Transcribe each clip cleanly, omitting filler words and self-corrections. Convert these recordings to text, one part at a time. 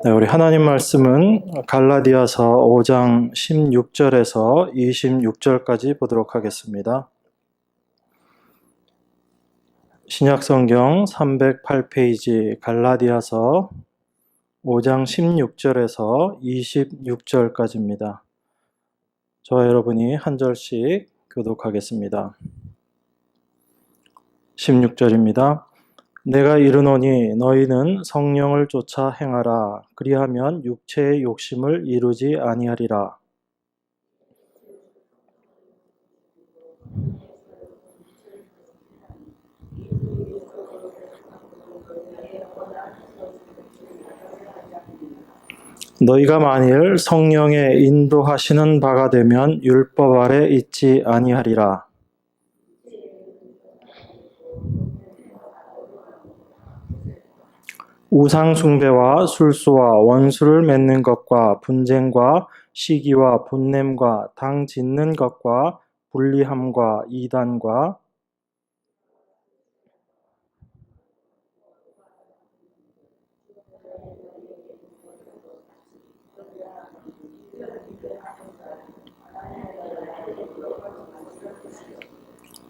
네, 우리 하나님 말씀은 갈라디아서 5장 16절에서 26절까지 보도록 하겠습니다. 신약성경 308페이지 갈라디아서 5장 16절에서 26절까지입니다. 저와 여러분이 한 절씩 교독하겠습니다. 16절입니다. 내가 이르노니 너희는 성령을 쫓아 행하라. 그리하면 육체의 욕심을 이루지 아니하리라. 너희가 만일 성령의 인도하시는 바가 되면 율법 아래 있지 아니하리라. 우상 숭배와 술수와 원수를 맺는 것과 분쟁과 시기와 분냄과 당 짓는 것과 불리함과 이단과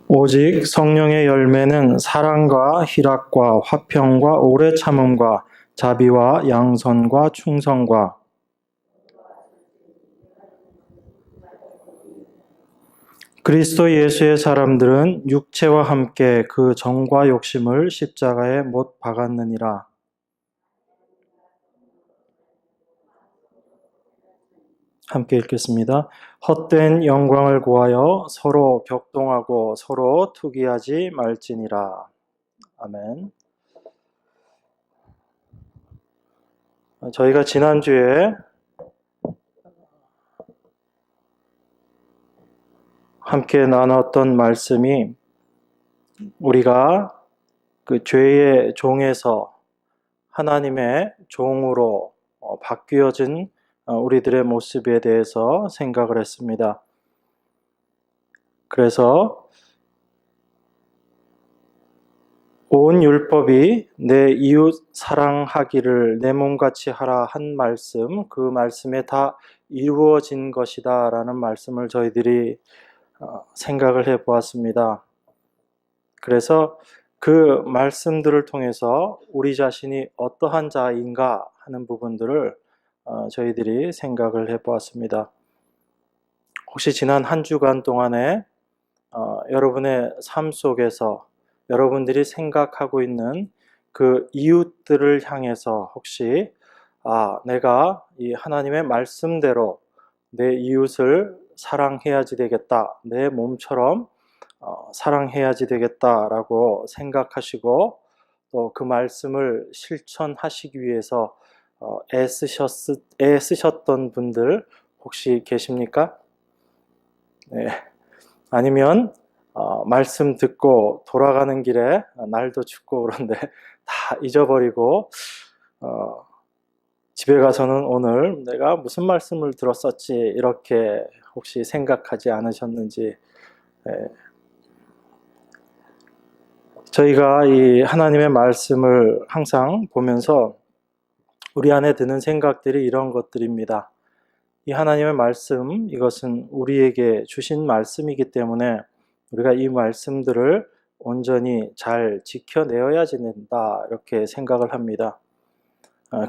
오직 성령의 열매는 사랑과 희락과 화평과 오래 참음과 자비와 양선과 충성과 그리스도 예수의 사람들은 육체와 함께 그 정과 욕심을 십자가에 못 박았느니라. 함께 읽겠습니다. 헛된 영광을 구하여 서로 격동하고 서로 투기하지 말지니라. 아멘. 저희가 지난주에 함께 나눴던 말씀이 우리가 그 죄의 종에서 하나님의 종으로 바뀌어진 우리들의 모습에 대해서 생각을 했습니다. 그래서 온 율법이 내 이웃 사랑하기를 내 몸같이 하라 한 말씀, 그 말씀에 다 이루어진 것이다 라는 말씀을 저희들이 생각을 해보았습니다. 그래서 그 말씀들을 통해서 우리 자신이 어떠한 자인가 하는 부분들을 저희들이 생각을 해보았습니다. 혹시 지난 한 주간 동안에 여러분의 삶 속에서 여러분들이 생각하고 있는 그 이웃들을 향해서 혹시 내가 이 하나님의 말씀대로 내 이웃을 사랑해야지 되겠다, 내 몸처럼 사랑해야지 되겠다라고 생각하시고 또 그 말씀을 실천하시기 위해서 애쓰셨던 분들 혹시 계십니까? 네. 아니면 말씀 듣고 돌아가는 길에 날도 춥고 그런데 다 잊어버리고 집에 가서는 오늘 내가 무슨 말씀을 들었었지 이렇게 혹시 생각하지 않으셨는지. 저희가 이 하나님의 말씀을 항상 보면서 우리 안에 드는 생각들이 이런 것들입니다. 이 하나님의 말씀, 이것은 우리에게 주신 말씀이기 때문에 우리가 이 말씀들을 온전히 잘 지켜내어야지 된다 이렇게 생각을 합니다.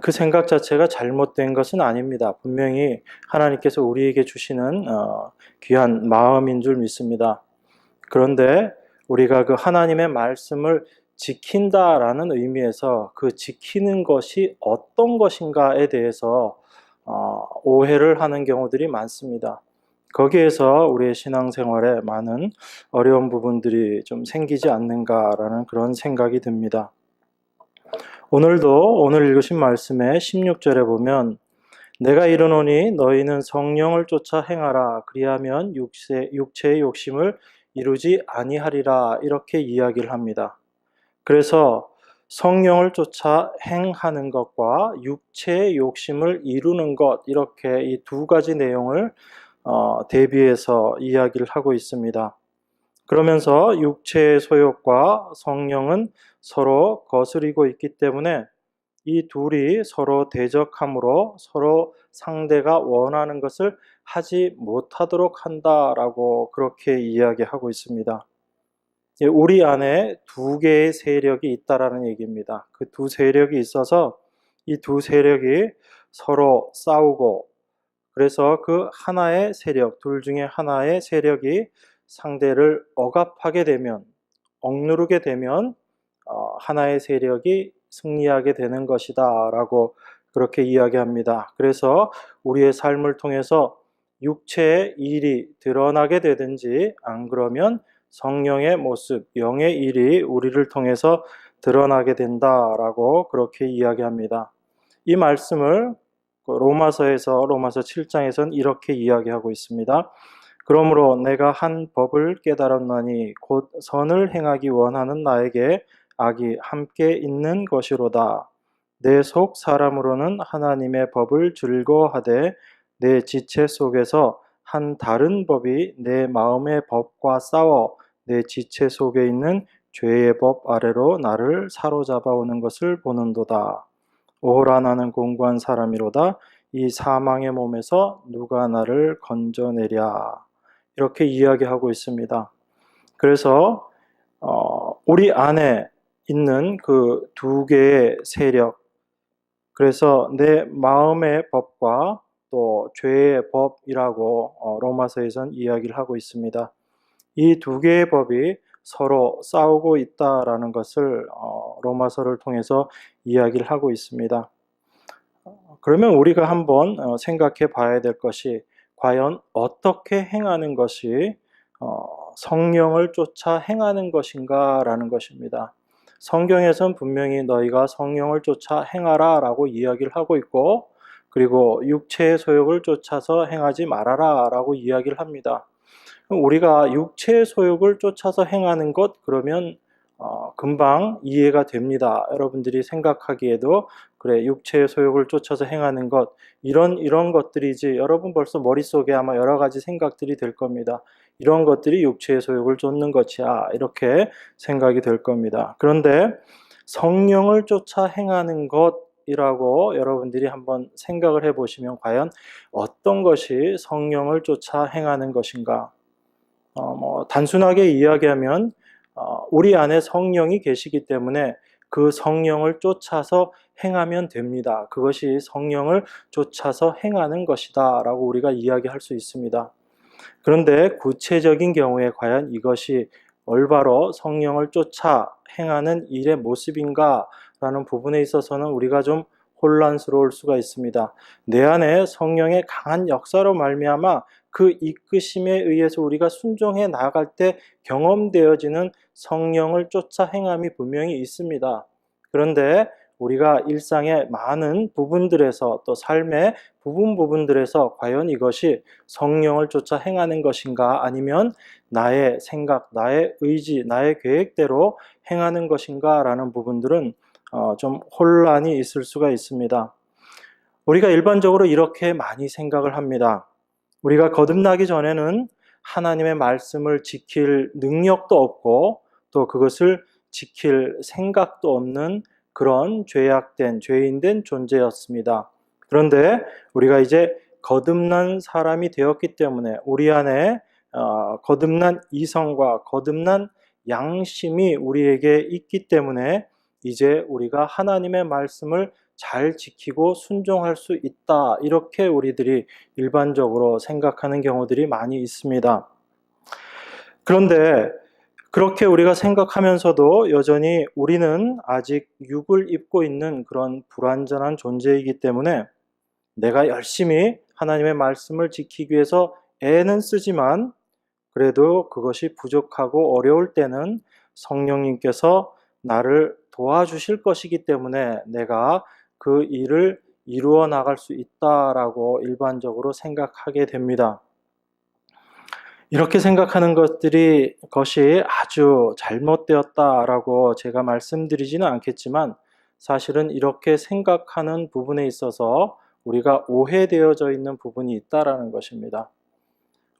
그 생각 자체가 잘못된 것은 아닙니다. 분명히 하나님께서 우리에게 주시는 귀한 마음인 줄 믿습니다. 그런데 우리가 그 하나님의 말씀을 지킨다라는 의미에서 그 지키는 것이 어떤 것인가에 대해서 오해를 하는 경우들이 많습니다. 거기에서 우리의 신앙생활에 많은 어려운 부분들이 좀 생기지 않는가라는 그런 생각이 듭니다. 오늘 읽으신 말씀의 16절에 보면 내가 이르노니 너희는 성령을 쫓아 행하라. 그리하면 육체의 욕심을 이루지 아니하리라. 이렇게 이야기를 합니다. 그래서 성령을 쫓아 행하는 것과 육체의 욕심을 이루는 것, 이렇게 이 두 가지 내용을 대비해서 이야기를 하고 있습니다. 그러면서 육체의 소욕과 성령은 서로 거스리고 있기 때문에 이 둘이 서로 대적함으로 서로 상대가 원하는 것을 하지 못하도록 한다라고 그렇게 이야기하고 있습니다. 우리 안에 두 개의 세력이 있다라는 얘기입니다. 그 두 세력이 있어서 이 두 세력이 서로 싸우고, 그래서 그 하나의 세력, 둘 중에 하나의 세력이 상대를 억압하게 되면, 억누르게 되면 하나의 세력이 승리하게 되는 것이다 라고 그렇게 이야기합니다. 그래서 우리의 삶을 통해서 육체의 일이 드러나게 되든지, 안 그러면 성령의 모습, 영의 일이 우리를 통해서 드러나게 된다라고 그렇게 이야기합니다. 이 말씀을 로마서 7장에서는 이렇게 이야기하고 있습니다. 그러므로 내가 한 법을 깨달았나니 곧 선을 행하기 원하는 나에게 악이 함께 있는 것이로다. 내 속 사람으로는 하나님의 법을 즐거워하되 내 지체 속에서 한 다른 법이 내 마음의 법과 싸워 내 지체 속에 있는 죄의 법 아래로 나를 사로잡아 오는 것을 보는도다. 오호라 나는 공고한 사람이로다. 이 사망의 몸에서 누가 나를 건져내랴. 이렇게 이야기하고 있습니다. 그래서 우리 안에 있는 그 두 개의 세력, 그래서 내 마음의 법과 또 죄의 법이라고 로마서에선 이야기를 하고 있습니다. 이 두 개의 법이 서로 싸우고 있다라는 것을 로마서를 통해서 이야기를 하고 있습니다. 그러면 우리가 한번 생각해 봐야 될 것이, 과연 어떻게 행하는 것이 성령을 쫓아 행하는 것인가 라는 것입니다. 성경에선 분명히 너희가 성령을 쫓아 행하라 라고 이야기를 하고 있고, 그리고 육체의 소욕을 쫓아서 행하지 말아라 라고 이야기를 합니다. 우리가 육체의 소욕을 쫓아서 행하는 것, 그러면 금방 이해가 됩니다. 여러분들이 생각하기에도 그래, 육체의 소욕을 쫓아서 행하는 것, 이런 것들이지. 여러분 벌써 머릿속에 아마 여러 가지 생각들이 될 겁니다. 이런 것들이 육체의 소욕을 쫓는 것이야, 이렇게 생각이 될 겁니다. 그런데 성령을 쫓아 행하는 것이라고 여러분들이 한번 생각을 해보시면 과연 어떤 것이 성령을 쫓아 행하는 것인가? 단순하게 이야기하면 우리 안에 성령이 계시기 때문에 그 성령을 쫓아서 행하면 됩니다. 그것이 성령을 쫓아서 행하는 것이다 라고 우리가 이야기할 수 있습니다. 그런데 구체적인 경우에 과연 이것이 올바로 성령을 쫓아 행하는 일의 모습인가 라는 부분에 있어서는 우리가 좀 혼란스러울 수가 있습니다. 내 안에 성령의 강한 역사로 말미암아 그 이끄심에 의해서 우리가 순종해 나아갈 때 경험되어지는 성령을 쫓아 행함이 분명히 있습니다. 그런데 우리가 일상의 많은 부분들에서, 또 삶의 부분들에서 과연 이것이 성령을 쫓아 행하는 것인가, 아니면 나의 생각, 나의 의지, 나의 계획대로 행하는 것인가 라는 부분들은 좀 혼란이 있을 수가 있습니다. 우리가 일반적으로 이렇게 많이 생각을 합니다. 우리가 거듭나기 전에는 하나님의 말씀을 지킬 능력도 없고, 또 그것을 지킬 생각도 없는 그런 죄악된, 죄인된 존재였습니다. 그런데 우리가 이제 거듭난 사람이 되었기 때문에 우리 안에 거듭난 이성과 거듭난 양심이 우리에게 있기 때문에 이제 우리가 하나님의 말씀을 잘 지키고 순종할 수 있다, 이렇게 우리들이 일반적으로 생각하는 경우들이 많이 있습니다. 그런데 그렇게 우리가 생각하면서도 여전히 우리는 아직 육을 입고 있는 그런 불완전한 존재이기 때문에 내가 열심히 하나님의 말씀을 지키기 위해서 애는 쓰지만 그래도 그것이 부족하고 어려울 때는 성령님께서 나를 도와주실 것이기 때문에 내가 그 일을 이루어 나갈 수 있다라고 일반적으로 생각하게 됩니다. 이렇게 생각하는 것이 아주 잘못되었다라고 제가 말씀드리지는 않겠지만, 사실은 이렇게 생각하는 부분에 있어서 우리가 오해되어져 있는 부분이 있다라는 것입니다.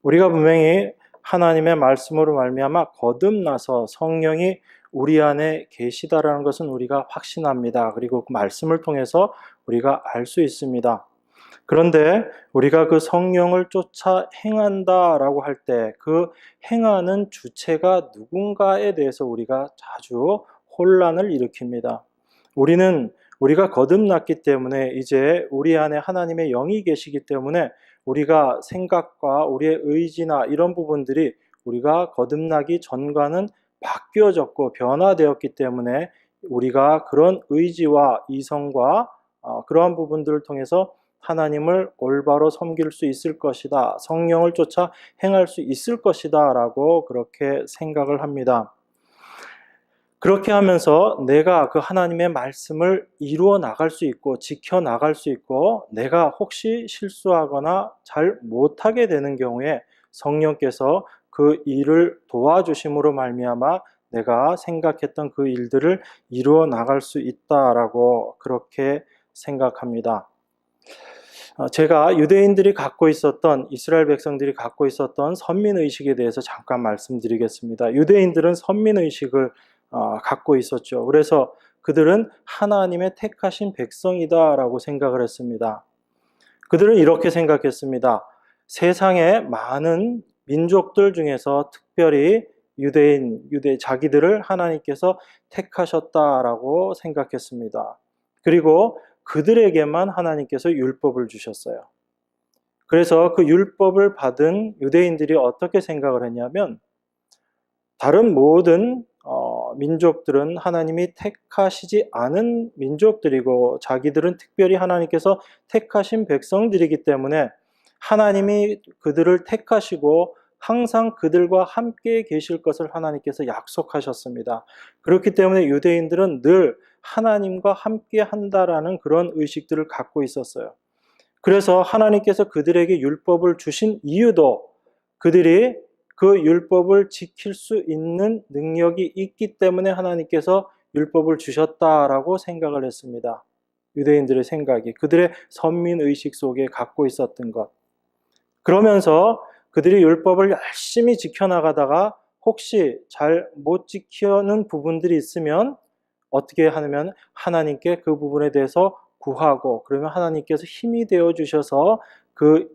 우리가 분명히 하나님의 말씀으로 말미암아 거듭나서 성령이 우리 안에 계시다라는 것은 우리가 확신합니다. 그리고 그 말씀을 통해서 우리가 알 수 있습니다. 그런데 우리가 그 성령을 쫓아 행한다라고 할 때 그 행하는 주체가 누군가에 대해서 우리가 자주 혼란을 일으킵니다. 우리가 거듭났기 때문에 이제 우리 안에 하나님의 영이 계시기 때문에 우리가 생각과 우리의 의지나 이런 부분들이 우리가 거듭나기 전과는 바뀌어졌고 변화되었기 때문에 우리가 그런 의지와 이성과 그러한 부분들을 통해서 하나님을 올바로 섬길 수 있을 것이다. 성령을 쫓아 행할 수 있을 것이다. 라고 그렇게 생각을 합니다. 그렇게 하면서 내가 그 하나님의 말씀을 이루어 나갈 수 있고 지켜 나갈 수 있고 내가 혹시 실수하거나 잘 못하게 되는 경우에 성령께서 그 일을 도와주심으로 말미암아 내가 생각했던 그 일들을 이루어 나갈 수 있다라고 그렇게 생각합니다. 제가 유대인들이 갖고 있었던 이스라엘 백성들이 갖고 있었던 선민의식에 대해서 잠깐 말씀드리겠습니다. 유대인들은 선민의식을 갖고 있었죠. 그래서 그들은 하나님의 택하신 백성이다라고 생각을 했습니다. 그들은 이렇게 생각했습니다. 세상의 많은 민족들 중에서 특별히 자기들을 하나님께서 택하셨다라고 생각했습니다. 그리고 그들에게만 하나님께서 율법을 주셨어요. 그래서 그 율법을 받은 유대인들이 어떻게 생각을 했냐면 다른 모든 민족들은 하나님이 택하시지 않은 민족들이고 자기들은 특별히 하나님께서 택하신 백성들이기 때문에 하나님이 그들을 택하시고 항상 그들과 함께 계실 것을 하나님께서 약속하셨습니다. 그렇기 때문에 유대인들은 늘 하나님과 함께 한다라는 그런 의식들을 갖고 있었어요. 그래서 하나님께서 그들에게 율법을 주신 이유도 그들이 그 율법을 지킬 수 있는 능력이 있기 때문에 하나님께서 율법을 주셨다라고 생각을 했습니다. 유대인들의 생각이 그들의 선민의식 속에 갖고 있었던 것. 그러면서 그들이 율법을 열심히 지켜나가다가 혹시 잘 못 지키는 부분들이 있으면 어떻게 하냐면 하나님께 그 부분에 대해서 구하고 그러면 하나님께서 힘이 되어 주셔서 그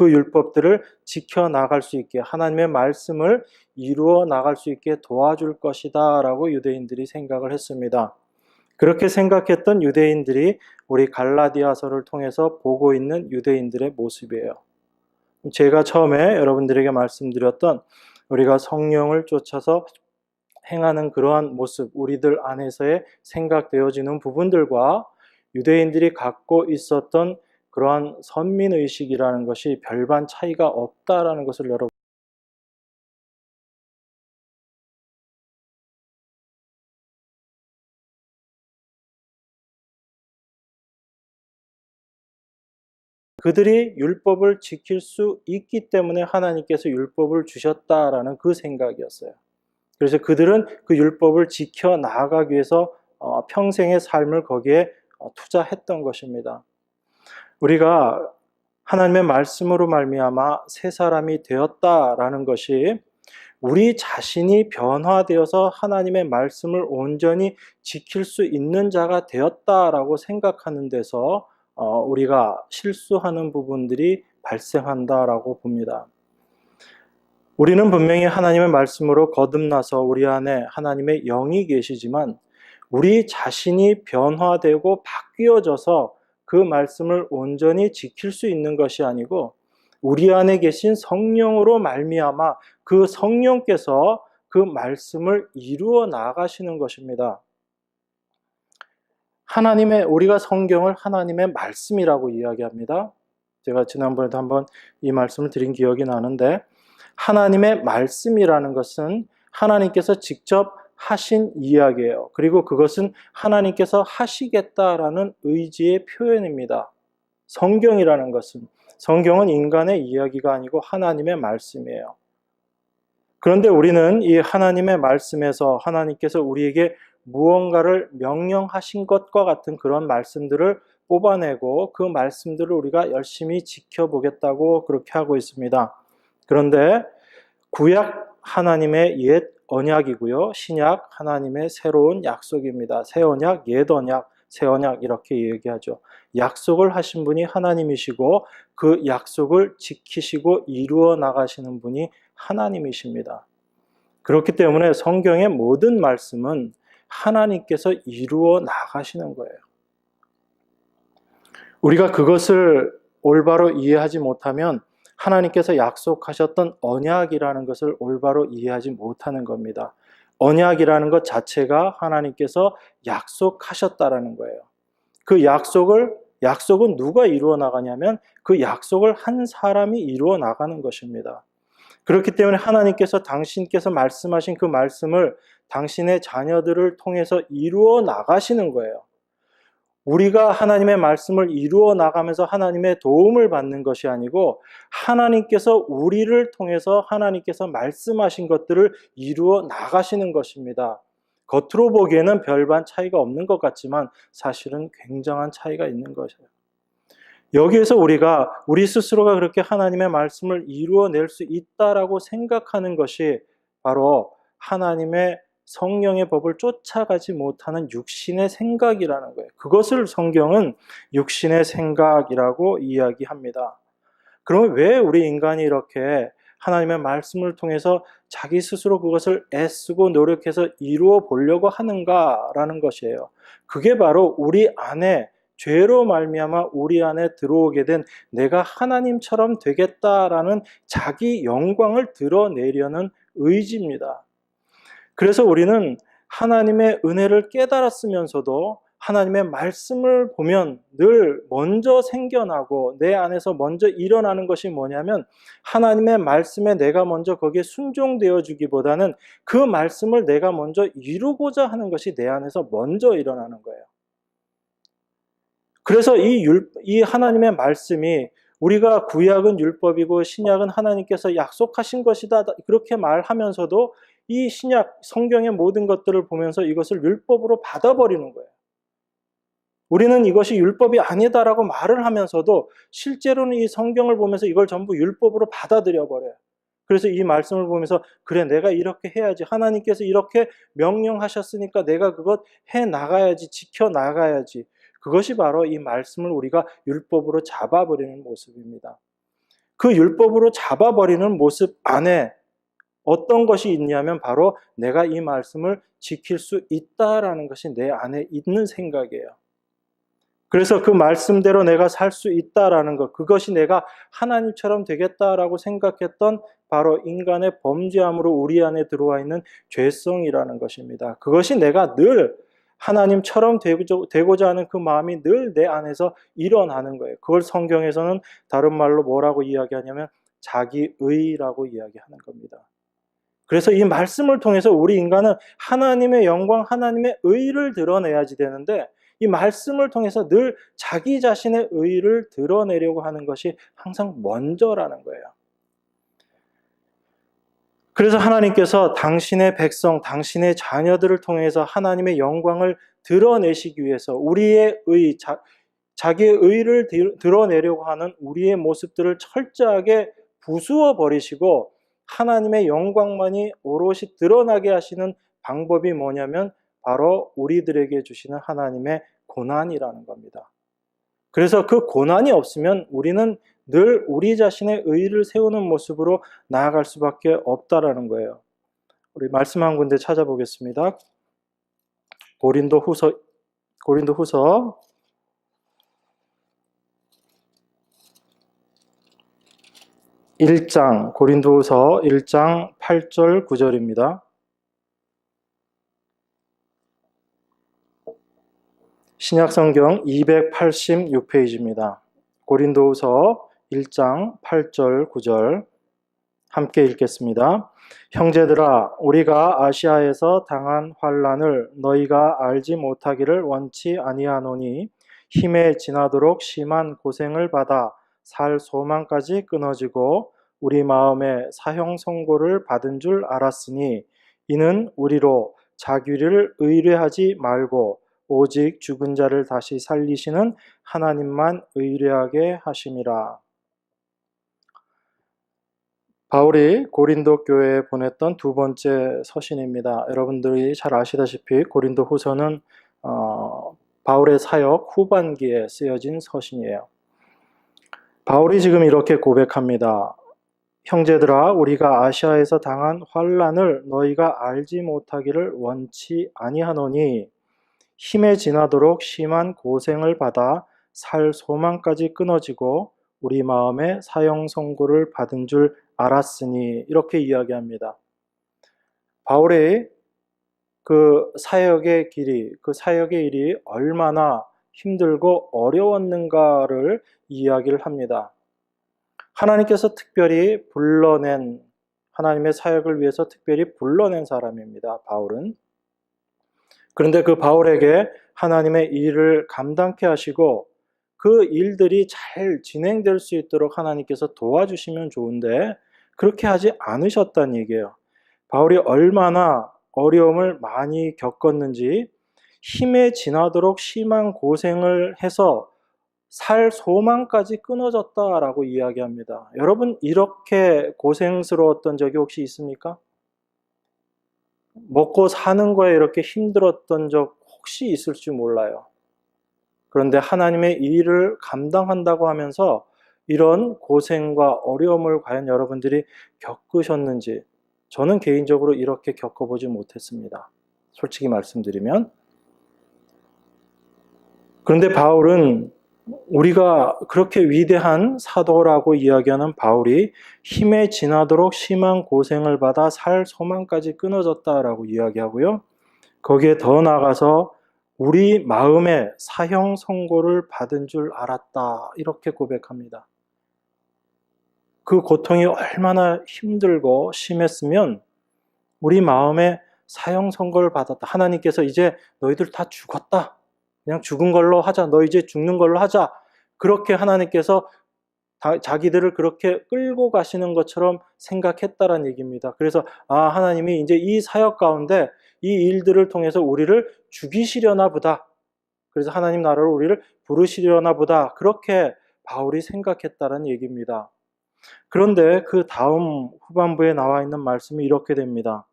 율법들을 지켜나갈 수 있게 하나님의 말씀을 이루어 나갈 수 있게 도와줄 것이다 라고 유대인들이 생각을 했습니다. 그렇게 생각했던 유대인들이 우리 갈라디아서를 통해서 보고 있는 유대인들의 모습이에요. 제가 처음에 여러분들에게 말씀드렸던 우리가 성령을 쫓아서 행하는 그러한 모습, 우리들 안에서의 생각되어지는 부분들과 유대인들이 갖고 있었던 그러한 선민의식이라는 것이 별반 차이가 없다라는 것을 여러분 그들이 율법을 지킬 수 있기 때문에 하나님께서 율법을 주셨다라는 그 생각이었어요. 그래서 그들은 그 율법을 지켜 나아가기 위해서 평생의 삶을 거기에 투자했던 것입니다. 우리가 하나님의 말씀으로 말미암아 새 사람이 되었다라는 것이 우리 자신이 변화되어서 하나님의 말씀을 온전히 지킬 수 있는 자가 되었다라고 생각하는 데서 우리가 실수하는 부분들이 발생한다라고 봅니다. 우리는 분명히 하나님의 말씀으로 거듭나서 우리 안에 하나님의 영이 계시지만 우리 자신이 변화되고 바뀌어져서 그 말씀을 온전히 지킬 수 있는 것이 아니고 우리 안에 계신 성령으로 말미암아 그 성령께서 그 말씀을 이루어 나가시는 것입니다. 우리가 성경을 하나님의 말씀이라고 이야기합니다. 제가 지난번에도 한번 이 말씀을 드린 기억이 나는데 하나님의 말씀이라는 것은 하나님께서 직접 하신 이야기예요. 그리고 그것은 하나님께서 하시겠다라는 의지의 표현입니다. 성경은 인간의 이야기가 아니고 하나님의 말씀이에요. 그런데 우리는 이 하나님의 말씀에서 하나님께서 우리에게 무언가를 명령하신 것과 같은 그런 말씀들을 뽑아내고 그 말씀들을 우리가 열심히 지켜보겠다고 그렇게 하고 있습니다. 그런데 구약 하나님의 옛 언약이고요. 신약 하나님의 새로운 약속입니다. 새 언약, 옛 언약, 새 언약 이렇게 얘기하죠. 약속을 하신 분이 하나님이시고 그 약속을 지키시고 이루어 나가시는 분이 하나님이십니다. 그렇기 때문에 성경의 모든 말씀은 하나님께서 이루어 나가시는 거예요. 우리가 그것을 올바로 이해하지 못하면 하나님께서 약속하셨던 언약이라는 것을 올바로 이해하지 못하는 겁니다. 언약이라는 것 자체가 하나님께서 약속하셨다라는 거예요. 그 약속은 누가 이루어 나가냐면 그 약속을 한 사람이 이루어 나가는 것입니다. 그렇기 때문에 하나님께서 당신께서 말씀하신 그 말씀을 당신의 자녀들을 통해서 이루어 나가시는 거예요. 우리가 하나님의 말씀을 이루어 나가면서 하나님의 도움을 받는 것이 아니고 하나님께서 우리를 통해서 하나님께서 말씀하신 것들을 이루어 나가시는 것입니다. 겉으로 보기에는 별반 차이가 없는 것 같지만 사실은 굉장한 차이가 있는 것이에요. 여기에서 우리 스스로가 그렇게 하나님의 말씀을 이루어낼 수 있다라고 생각하는 것이 바로 하나님의 성령의 법을 쫓아가지 못하는 육신의 생각이라는 거예요. 그것을 성경은 육신의 생각이라고 이야기합니다. 그러면 왜 우리 인간이 이렇게 하나님의 말씀을 통해서 자기 스스로 그것을 애쓰고 노력해서 이루어 보려고 하는가라는 것이에요. 그게 바로 우리 안에 죄로 말미암아 우리 안에 들어오게 된 내가 하나님처럼 되겠다라는 자기 영광을 드러내려는 의지입니다. 그래서 우리는 하나님의 은혜를 깨달았으면서도 하나님의 말씀을 보면 늘 먼저 생겨나고 내 안에서 먼저 일어나는 것이 뭐냐면 하나님의 말씀에 내가 먼저 거기에 순종되어 주기보다는 그 말씀을 내가 먼저 이루고자 하는 것이 내 안에서 먼저 일어나는 거예요. 그래서 이 하나님의 말씀이 우리가 구약은 율법이고 신약은 하나님께서 약속하신 것이다 그렇게 말하면서도 이 신약 성경의 모든 것들을 보면서 이것을 율법으로 받아버리는 거예요. 우리는 이것이 율법이 아니다라고 말을 하면서도 실제로는 이 성경을 보면서 이걸 전부 율법으로 받아들여 버려요. 그래서 이 말씀을 보면서 그래 내가 이렇게 해야지 하나님께서 이렇게 명령하셨으니까 내가 그것 해 나가야지 지켜 나가야지 그것이 바로 이 말씀을 우리가 율법으로 잡아버리는 모습입니다. 그 율법으로 잡아버리는 모습 안에 어떤 것이 있냐면 바로 내가 이 말씀을 지킬 수 있다라는 것이 내 안에 있는 생각이에요. 그래서 그 말씀대로 내가 살 수 있다라는 것, 그것이 내가 하나님처럼 되겠다라고 생각했던 바로 인간의 범죄함으로 우리 안에 들어와 있는 죄성이라는 것입니다. 그것이 내가 늘 하나님처럼 되고자 하는 그 마음이 늘 내 안에서 일어나는 거예요. 그걸 성경에서는 다른 말로 뭐라고 이야기하냐면 자기의라고 이야기하는 겁니다. 그래서 이 말씀을 통해서 우리 인간은 하나님의 영광, 하나님의 의를 드러내야지 되는데 이 말씀을 통해서 늘 자기 자신의 의를 드러내려고 하는 것이 항상 먼저라는 거예요. 그래서 하나님께서 당신의 백성, 당신의 자녀들을 통해서 하나님의 영광을 드러내시기 위해서 우리의 자기의 의를 드러내려고 하는 우리의 모습들을 철저하게 부수어 버리시고 하나님의 영광만이 오롯이 드러나게 하시는 방법이 뭐냐면 바로 우리들에게 주시는 하나님의 고난이라는 겁니다. 그래서 그 고난이 없으면 우리는 늘 우리 자신의 의를 세우는 모습으로 나아갈 수밖에 없다라는 거예요. 우리 말씀 한 군데 찾아보겠습니다. 고린도후서 1장, 고린도후서 1장 8절 9절입니다. 신약성경 286페이지입니다. 고린도후서 1장 8절 9절 함께 읽겠습니다. 형제들아 우리가 아시아에서 당한 환난을 너희가 알지 못하기를 원치 아니하노니 힘에 지나도록 심한 고생을 받아 살 소망까지 끊어지고 우리 마음에 사형 선고를 받은 줄 알았으니 이는 우리로 자기를 의뢰하지 말고 오직 죽은 자를 다시 살리시는 하나님만 의뢰하게 하심이라. 바울이 고린도 교회에 보냈던 두 번째 서신입니다. 여러분들이 잘 아시다시피 고린도 후서는 바울의 사역 후반기에 쓰여진 서신이에요. 바울이 지금 이렇게 고백합니다. 형제들아, 우리가 아시아에서 당한 환난을 너희가 알지 못하기를 원치 아니하노니 힘에 지나도록 심한 고생을 받아 살 소망까지 끊어지고 우리 마음에 사형 선고를 받은 줄 알았으니, 이렇게 이야기합니다. 바울의 그 사역의 길이, 그 사역의 일이 얼마나 힘들고 어려웠는가를 이야기를 합니다. 하나님께서 특별히 불러낸, 하나님의 사역을 위해서 특별히 불러낸 사람입니다, 바울은. 그런데 그 바울에게 하나님의 일을 감당케 하시고 그 일들이 잘 진행될 수 있도록 하나님께서 도와주시면 좋은데 그렇게 하지 않으셨다는 얘기예요. 바울이 얼마나 어려움을 많이 겪었는지, 힘에 지나도록 심한 고생을 해서 살 소망까지 끊어졌다라고 이야기합니다. 여러분, 이렇게 고생스러웠던 적이 혹시 있습니까? 먹고 사는 거에 이렇게 힘들었던 적 혹시 있을지 몰라요. 그런데 하나님의 일을 감당한다고 하면서 이런 고생과 어려움을 과연 여러분들이 겪으셨는지, 저는 개인적으로 이렇게 겪어보지 못했습니다. 솔직히 말씀드리면. 그런데 바울은, 우리가 그렇게 위대한 사도라고 이야기하는 바울이 힘에 지나도록 심한 고생을 받아 살 소망까지 끊어졌다라고 이야기하고요. 거기에 더 나아가서 우리 마음에 사형 선고를 받은 줄 알았다, 이렇게 고백합니다. 그 고통이 얼마나 힘들고 심했으면 우리 마음에 사형 선고를 받았다. 하나님께서 이제 너희들 다 죽었다, 그냥 죽은 걸로 하자, 너 이제 죽는 걸로 하자, 그렇게 하나님께서 자기들을 그렇게 끌고 가시는 것처럼 생각했다라는 얘기입니다. 그래서 하나님이 이제 이 사역 가운데 이 일들을 통해서 우리를 죽이시려나 보다, 그래서 하나님 나라로 우리를 부르시려나 보다, 그렇게 바울이 생각했다라는 얘기입니다. 그런데 그 다음 후반부에 나와 있는 말씀이 이렇게 됩니다.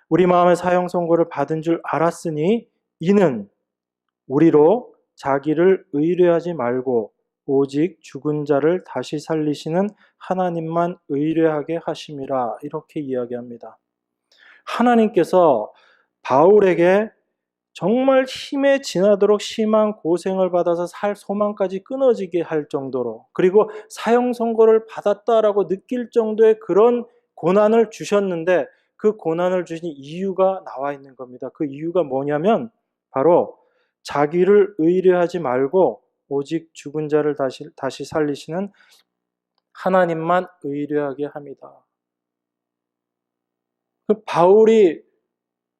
우리 마음에 사형 선고를 받은 줄 알았으니 이는 우리로 자기를 의뢰하지 말고 오직 죽은 자를 다시 살리시는 하나님만 의뢰하게 하심이라, 이렇게 이야기합니다. 하나님께서 바울에게 정말 힘에 지나도록 심한 고생을 받아서 살 소망까지 끊어지게 할 정도로, 그리고 사형 선고를 받았다라고 느낄 정도의 그런 고난을 주셨는데, 그 고난을 주신 이유가 나와 있는 겁니다. 그 이유가 뭐냐면 바로 자기를 의뢰하지 말고 오직 죽은 자를 다시 살리시는 하나님만 의뢰하게 합니다. 그 바울이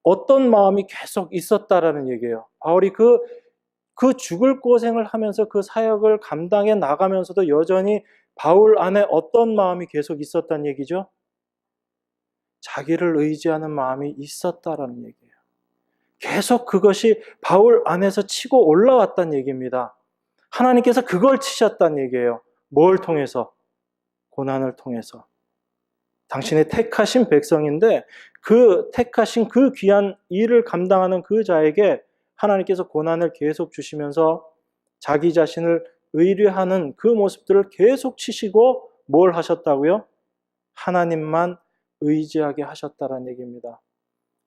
어떤 마음이 계속 있었다라는 얘기예요. 바울이 그 죽을 고생을 하면서 그 사역을 감당해 나가면서도 여전히 바울 안에 어떤 마음이 계속 있었다는 얘기죠? 자기를 의지하는 마음이 있었다라는 얘기예요. 계속 그것이 바울 안에서 치고 올라왔다는 얘기입니다. 하나님께서 그걸 치셨다는 얘기예요. 뭘 통해서? 고난을 통해서. 당신의 택하신 백성인데 그 택하신 그 귀한 일을 감당하는 그 자에게 하나님께서 고난을 계속 주시면서 자기 자신을 의뢰하는 그 모습들을 계속 치시고 뭘 하셨다고요? 하나님만 의지하게 하셨다라는 얘기입니다.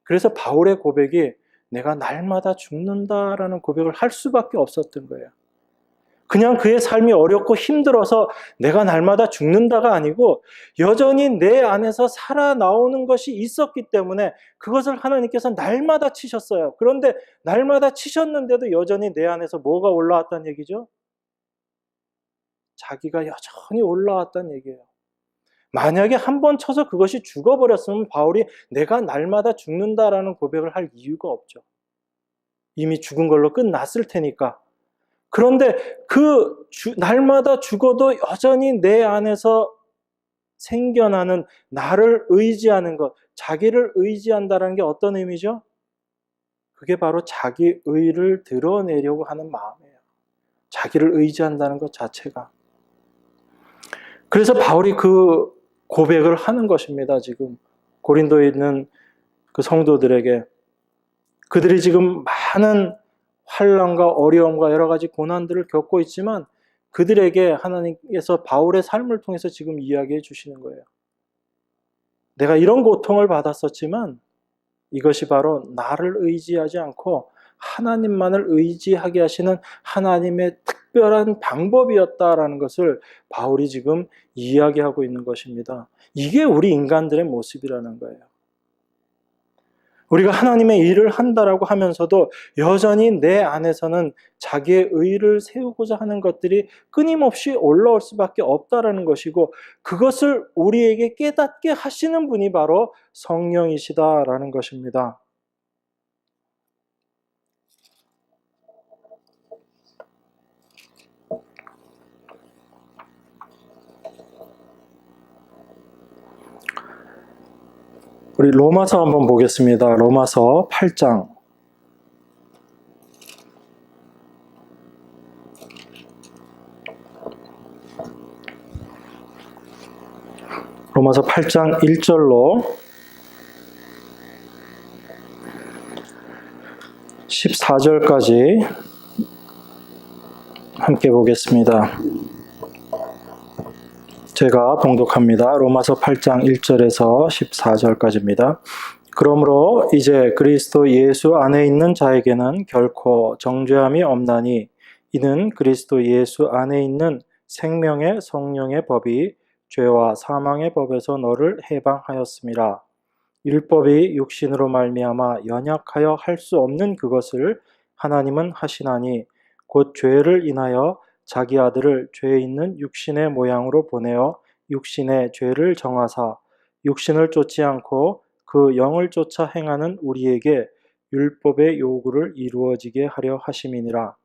그래서 바울의 고백이 내가 날마다 죽는다라는 고백을 할 수밖에 없었던 거예요. 그냥 그의 삶이 어렵고 힘들어서 내가 날마다 죽는다가 아니고 여전히 내 안에서 살아나오는 것이 있었기 때문에 그것을 하나님께서 날마다 치셨어요. 그런데 날마다 치셨는데도 여전히 내 안에서 뭐가 올라왔다는 얘기죠? 자기가 여전히 올라왔다는 얘기예요. 만약에 한 번 쳐서 그것이 죽어버렸으면 바울이 내가 날마다 죽는다라는 고백을 할 이유가 없죠. 이미 죽은 걸로 끝났을 테니까. 그런데 날마다 죽어도 여전히 내 안에서 생겨나는 나를 의지하는 것, 자기를 의지한다는 게 어떤 의미죠? 그게 바로 자기 의를 드러내려고 하는 마음이에요. 자기를 의지한다는 것 자체가. 그래서 바울이 그 고백을 하는 것입니다. 지금 고린도에 있는 그 성도들에게 그들이 지금 많은 환난과 어려움과 여러 가지 고난들을 겪고 있지만 그들에게 하나님께서 바울의 삶을 통해서 지금 이야기해 주시는 거예요. 내가 이런 고통을 받았었지만 이것이 바로 나를 의지하지 않고 하나님만을 의지하게 하시는 하나님의 특별한 방법이었다라는 것을 바울이 지금 이야기하고 있는 것입니다. 이게 우리 인간들의 모습이라는 거예요. 우리가 하나님의 일을 한다라고 하면서도 여전히 내 안에서는 자기의 의를 세우고자 하는 것들이 끊임없이 올라올 수밖에 없다라는 것이고 그것을 우리에게 깨닫게 하시는 분이 바로 성령이시다라는 것입니다. 우리 로마서 한번 보겠습니다. 로마서 8장. 로마서 8장 1절로 14절까지 함께 보겠습니다. 제가 봉독합니다. 로마서 8장 1절에서 14절까지입니다. 그러므로 이제 그리스도 예수 안에 있는 자에게는 결코 정죄함이 없나니 이는 그리스도 예수 안에 있는 생명의 성령의 법이 죄와 사망의 법에서 너를 해방하였음이라. 율법이 육신으로 말미암아 연약하여 할 수 없는 그것을 하나님은 하시나니 곧 죄를 인하여 자기 아들을 죄 있는 육신의 모양으로 보내어 육신의 죄를 정하사 육신을 쫓지 않고 그 영을 쫓아 행하는 우리에게 율법의 요구를 이루어지게 하려 하심이니라.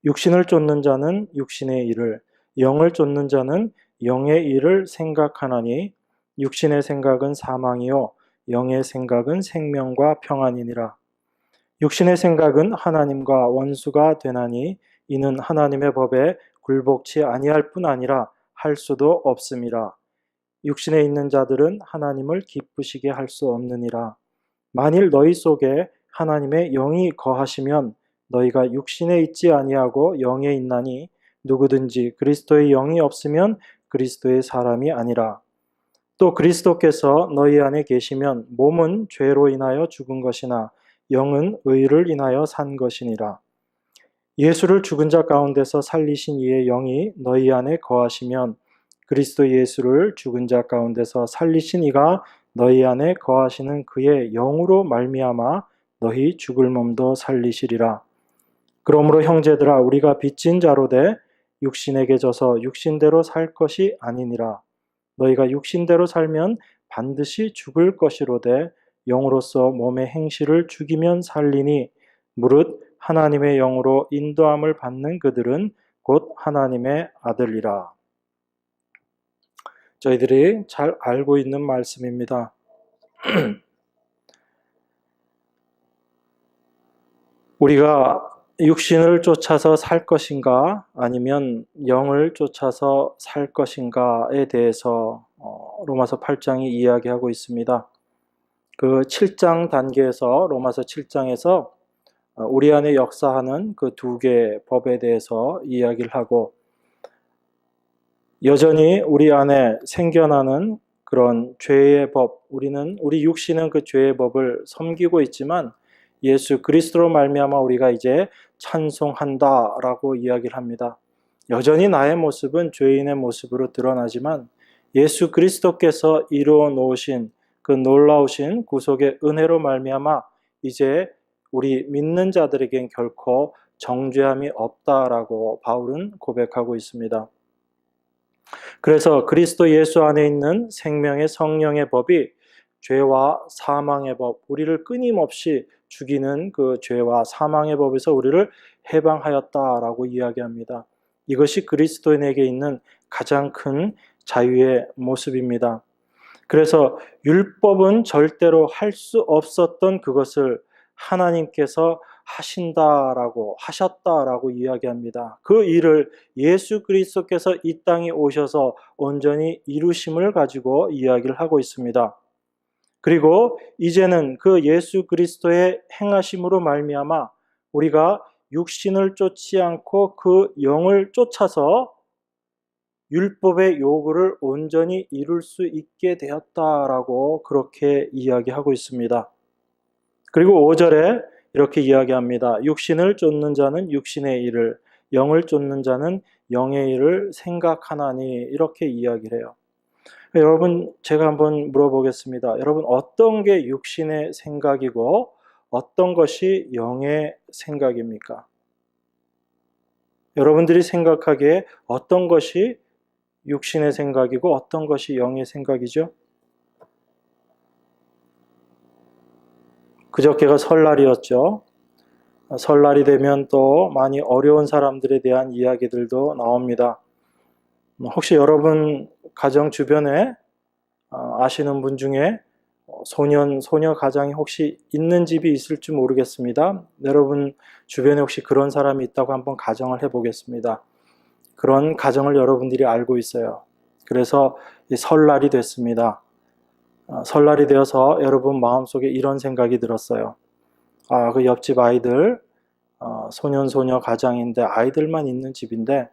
육신을 쫓는 자는 육신의 일을, 영을 쫓는 자는 영의 일을 생각하나니 육신의 생각은 사망이요 영의 생각은 생명과 평안이니라. 육신의 생각은 하나님과 원수가 되나니 이는 하나님의 법에 굴복치 아니할 뿐 아니라 할 수도 없음이라. 육신에 있는 자들은 하나님을 기쁘시게 할 수 없느니라. 만일 너희 속에 하나님의 영이 거하시면 너희가 육신에 있지 아니하고 영에 있나니 누구든지 그리스도의 영이 없으면 그리스도의 사람이 아니라. 또 그리스도께서 너희 안에 계시면 몸은 죄로 인하여 죽은 것이나 영은 의를 인하여 산 것이니라. 예수를 죽은 자 가운데서 살리신 이의 영이 너희 안에 거하시면 그리스도 예수를 죽은 자 가운데서 살리신 이가 너희 안에 거하시는 그의 영으로 말미암아 너희 죽을 몸도 살리시리라. 그러므로 형제들아 우리가 빚진 자로 돼 육신에게 져서 육신대로 살 것이 아니니라. 너희가 육신대로 살면 반드시 죽을 것이로되 영으로서 몸의 행실을 죽이면 살리니 무릇 하나님의 영으로 인도함을 받는 그들은 곧 하나님의 아들이라. 저희들이 잘 알고 있는 말씀입니다. 우리가 육신을 쫓아서 살 것인가 아니면 영을 쫓아서 살 것인가에 대해서 로마서 8장이 이야기하고 있습니다. 그 7장 단계에서 로마서 7장에서 우리 안에 역사하는 그 두 개의 법에 대해서 이야기를 하고 여전히 우리 안에 생겨나는 그런 죄의 법, 우리 육신은 그 죄의 법을 섬기고 있지만 예수 그리스도로 말미암아 우리가 이제 찬송한다라고 이야기를 합니다. 여전히 나의 모습은 죄인의 모습으로 드러나지만 예수 그리스도께서 이루어 놓으신 그 놀라우신 구속의 은혜로 말미암아 이제 우리 믿는 자들에겐 결코 정죄함이 없다라고 바울은 고백하고 있습니다. 그래서 그리스도 예수 안에 있는 생명의 성령의 법이 죄와 사망의 법, 우리를 끊임없이 죽이는 그 죄와 사망의 법에서 우리를 해방하였다라고 이야기합니다. 이것이 그리스도인에게 있는 가장 큰 자유의 모습입니다. 그래서 율법은 절대로 할 수 없었던 그것을 하나님께서 하신다라고 하셨다라고 이야기합니다. 그 일을 예수 그리스도께서 이 땅에 오셔서 온전히 이루심을 가지고 이야기를 하고 있습니다. 그리고 이제는 그 예수 그리스도의 행하심으로 말미암아 우리가 육신을 쫓지 않고 그 영을 쫓아서 율법의 요구를 온전히 이룰 수 있게 되었다라고 그렇게 이야기하고 있습니다. 그리고 5절에 이렇게 이야기합니다. 육신을 쫓는 자는 육신의 일을, 영을 쫓는 자는 영의 일을 생각하나니, 이렇게 이야기를 해요. 여러분, 제가 한번 물어보겠습니다. 여러분, 어떤 게 육신의 생각이고 어떤 것이 영의 생각입니까? 여러분들이 생각하기에 어떤 것이 육신의 생각이고 어떤 것이 영의 생각이죠? 그저께가 설날이었죠. 설날이 되면 또 많이 어려운 사람들에 대한 이야기들도 나옵니다. 혹시 여러분 가정 주변에 아시는 분 중에 소녀 가장이 혹시 있는 집이 있을지 모르겠습니다. 여러분 주변에 혹시 그런 사람이 있다고 한번 가정을 해보겠습니다. 그런 가정을 여러분들이 알고 있어요. 그래서 설날이 됐습니다. 설날이 되어서 여러분 마음속에 이런 생각이 들었어요. 그 옆집 아이들 소년 가장인데 아이들만 있는 집인데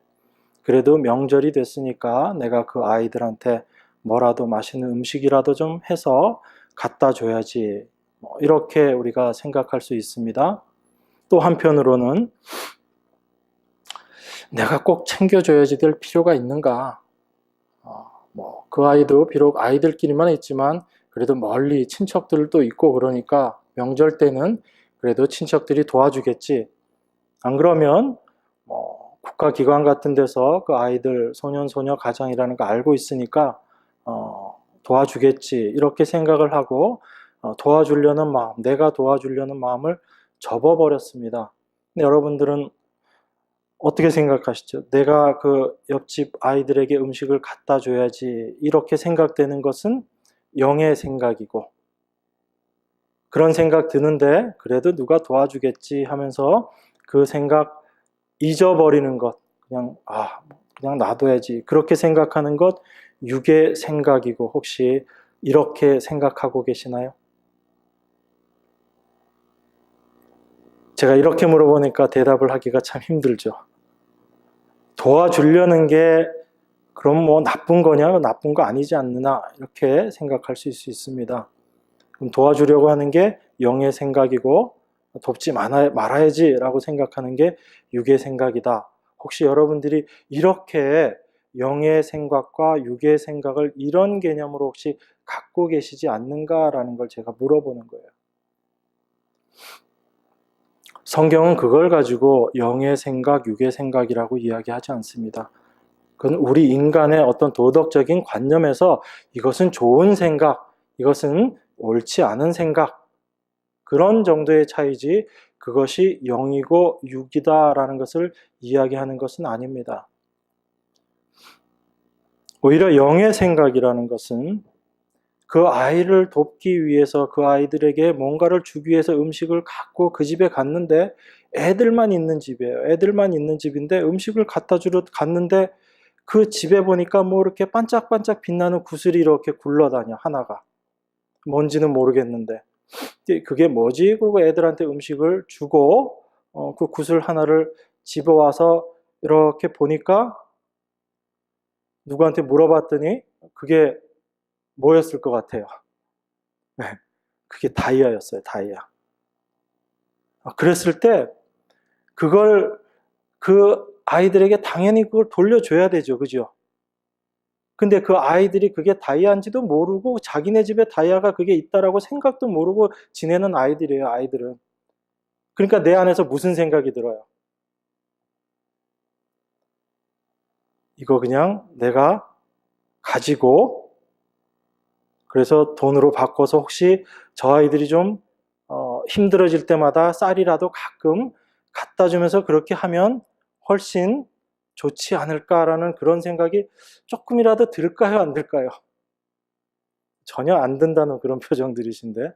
그래도 명절이 됐으니까 내가 그 아이들한테 뭐라도 맛있는 음식이라도 좀 해서 갖다 줘야지, 이렇게 우리가 생각할 수 있습니다. 또 한편으로는 내가 꼭 챙겨줘야지 될 필요가 있는가? 그 아이도 비록 아이들끼리만 있지만 그래도 멀리 친척들도 있고 그러니까 명절 때는 그래도 친척들이 도와주겠지. 안 그러면 국가기관 같은 데서 그 아이들 소녀 가장이라는 거 알고 있으니까 도와주겠지, 이렇게 생각을 하고 도와주려는 마음, 내가 도와주려는 마음을 접어버렸습니다. 근데 여러분들은 어떻게 생각하시죠? 내가 그 옆집 아이들에게 음식을 갖다 줘야지, 이렇게 생각되는 것은 영의 생각이고, 그런 생각 드는데 그래도 누가 도와주겠지 하면서 그 생각 잊어버리는 것, 그냥 놔둬야지, 그렇게 생각하는 것 육의 생각이고, 혹시 이렇게 생각하고 계시나요? 제가 이렇게 물어보니까 대답을 하기가 참 힘들죠. 도와주려는 게 그럼 나쁜 거냐? 나쁜 거 아니지 않느냐? 이렇게 생각할 수 있습니다. 그럼 도와주려고 하는 게 영의 생각이고 돕지 말아야지 라고 생각하는 게 육의 생각이다. 혹시 여러분들이 이렇게 영의 생각과 육의 생각을 이런 개념으로 혹시 갖고 계시지 않는가라는 걸 제가 물어보는 거예요. 성경은 그걸 가지고 영의 생각, 육의 생각이라고 이야기하지 않습니다. 그건 우리 인간의 어떤 도덕적인 관념에서 이것은 좋은 생각, 이것은 옳지 않은 생각, 그런 정도의 차이지 그것이 영이고 육이다라는 것을 이야기하는 것은 아닙니다. 오히려 영의 생각이라는 것은 그 아이를 돕기 위해서, 그 아이들에게 뭔가를 주기 위해서 음식을 갖고 그 집에 갔는데 애들만 있는 집이에요. 애들만 있는 집인데 음식을 갖다 주러 갔는데 그 집에 보니까 이렇게 반짝반짝 빛나는 구슬이 이렇게 굴러다녀, 하나가. 뭔지는 모르겠는데. 그게 뭐지? 그리고 애들한테 음식을 주고 그 구슬 하나를 집어와서 이렇게 보니까 누구한테 물어봤더니 그게 뭐였을 것 같아요? 네, 그게 다이아였어요, 다이아. 그랬을 때 그걸 그 아이들에게 당연히 그걸 돌려줘야 되죠, 그죠? 근데 그 아이들이 그게 다이아인지도 모르고 자기네 집에 다이아가 그게 있다라고 생각도 모르고 지내는 아이들이에요, 아이들은. 그러니까 내 안에서 무슨 생각이 들어요? 이거 그냥 내가 가지고 그래서 돈으로 바꿔서 혹시 저 아이들이 좀 힘들어질 때마다 쌀이라도 가끔 갖다 주면서 그렇게 하면 훨씬 좋지 않을까라는 그런 생각이 조금이라도 들까요, 안 들까요? 전혀 안 든다는 그런 표정들이신데,